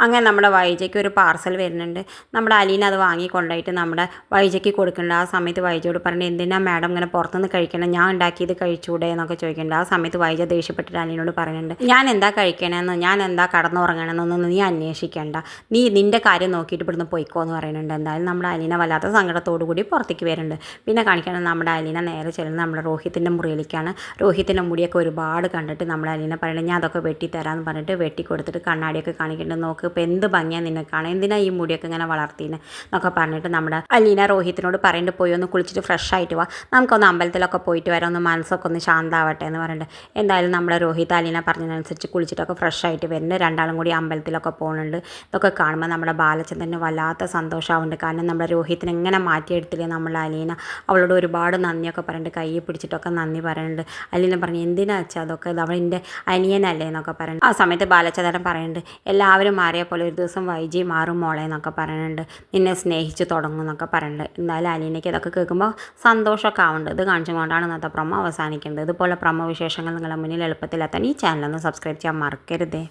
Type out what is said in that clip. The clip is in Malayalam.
അങ്ങനെ നമ്മുടെ വൈജയ്ക്ക് ഒരു പാർസൽ വരുന്നുണ്ട്. നമ്മുടെ അലീന അത് വാങ്ങി കൊണ്ടുപോയിട്ട് നമ്മുടെ വൈജയ്ക്ക് കൊടുക്കുന്നുണ്ട്. ആ സമയത്ത് വൈജയോട് പറഞ്ഞു, എന്തിനാ മാഡം ഇങ്ങനെ പുറത്തുനിന്ന് കഴിക്കണം, ഞാൻ ഉണ്ടാക്കിയത് കഴിച്ചൂടെ എന്നൊക്കെ ചോദിക്കുന്നുണ്ട്. ആ സമയത്ത് വൈജ ദേഷ്യപ്പെട്ടിട്ട് അലീനോട് പറയുന്നുണ്ട്, ഞാൻ എന്താ കഴിക്കണമെന്നോ ഞാൻ എന്താ കടന്നുറങ്ങണമെന്നൊന്നും നീ അന്വേഷിക്കേണ്ട, നീ നിൻ്റെ കാര്യം നോക്കിയിട്ട് ഇവിടുന്ന് പോയിക്കോ എന്ന് പറയുന്നുണ്ട്. എന്തായാലും നമ്മുടെ അലീന വല്ലാത്ത സങ്കടത്തോടു കൂടി പുറത്തേക്ക് വരുന്നുണ്ട്. പിന്നെ കാണിക്കണം നമ്മുടെ അലീന നേരെ ചെല്ലുന്നത് നമ്മുടെ രോഹിത്തിൻ്റെ മുറിയിലേക്കാണ്. രോഹിത്തിൻ്റെ മുടിയൊക്കെ ഒരുപാട് കണ്ടിട്ട് നമ്മുടെ അലീന പറയുന്നത്, ഞാൻ അതൊക്കെ വെട്ടിത്തരാമെന്ന് പറഞ്ഞിട്ട് വെട്ടി കൊടുത്തിട്ട് കണ്ണാടിയൊക്കെ കാണിക്കുന്നുണ്ട്. നോക്ക് ഇപ്പോൾ എന്ത് ഭംഗിയാണ് നിനക്കാണ്, എന്തിനാ ഈ മുടിയൊക്കെ ഇങ്ങനെ വളർത്തിയെന്ന് എന്നൊക്കെ പറഞ്ഞിട്ട് നമ്മുടെ അലീന രോഹിത്തിനോട് പറയുന്നുണ്ട്, പോയി ഒന്ന് കുളിച്ചിട്ട് ഫ്രഷ് ആയിട്ട് വാ, നമുക്കൊന്ന് അമ്പലത്തിലൊക്കെ പോയിട്ട് വരാം, ഒന്ന് മനസ്സൊക്കെ ഒന്ന് ശാന്തമാവട്ടെ എന്ന് പറഞ്ഞിട്ട് എന്തായാലും നമ്മുടെ രോഹിത് അലീന പറഞ്ഞതിനനുസരിച്ച് കുളിച്ചിട്ടൊക്കെ ഫ്രഷ് ആയിട്ട് വരുന്നുണ്ട്. രണ്ടാളും കൂടി അമ്പലത്തിലൊക്കെ പോകുന്നുണ്ട്. ഇതൊക്കെ കാണുമ്പോൾ നമ്മുടെ ബാലചന്ദ്രന് വല്ലാത്ത സന്തോഷമാവുന്നുണ്ട്. കാരണം നമ്മുടെ രോഹിത്തിനെ എങ്ങനെ മാറ്റിയെടുത്തില്ലേ നമ്മളെ അലീന. അവളോട് ഒരുപാട് നന്ദിയൊക്കെ പറഞ്ഞിട്ട് കൈ പിടിച്ചിട്ടൊക്കെ നന്ദി പറയുന്നുണ്ട്. അലീന പറഞ്ഞു, എന്തിനാ വെച്ചാൽ അതൊക്കെ അവളിൻ്റെ അനിയനല്ലേ എന്നൊക്കെ പറയുന്നുണ്ട്. ആ സമയത്ത് ബാലചന്ദ്രൻ പറയുന്നുണ്ട്, എല്ലാവരും മാറിയ പോലെ ഒരു ദിവസം വൈജി മാറും മോളെ എന്നൊക്കെ പറയുന്നുണ്ട്, നിന്നെ സ്നേഹിച്ച് തുടങ്ങും എന്നൊക്കെ പറയുന്നുണ്ട്. എന്തായാലും അലീനയ്ക്ക് ഇതൊക്കെ കേൾക്കുമ്പോൾ സന്തോഷമൊക്കെ ആവുന്നുണ്ട്. ഇത് കാണിച്ചുകൊണ്ടാണ് ഇന്നത്തെ പ്രൊമോ അവസാനിക്കുന്നത്. ഇതുപോലെ പ്രൊമോ വിശേഷങ്ങൾ നിങ്ങളുടെ മുന്നിൽ എളുപ്പത്തിലെത്താൻ ഈ ചാനലൊന്ന് സബ്സ്ക്രൈബ് ചെയ്യാൻ മറക്കരുതേ.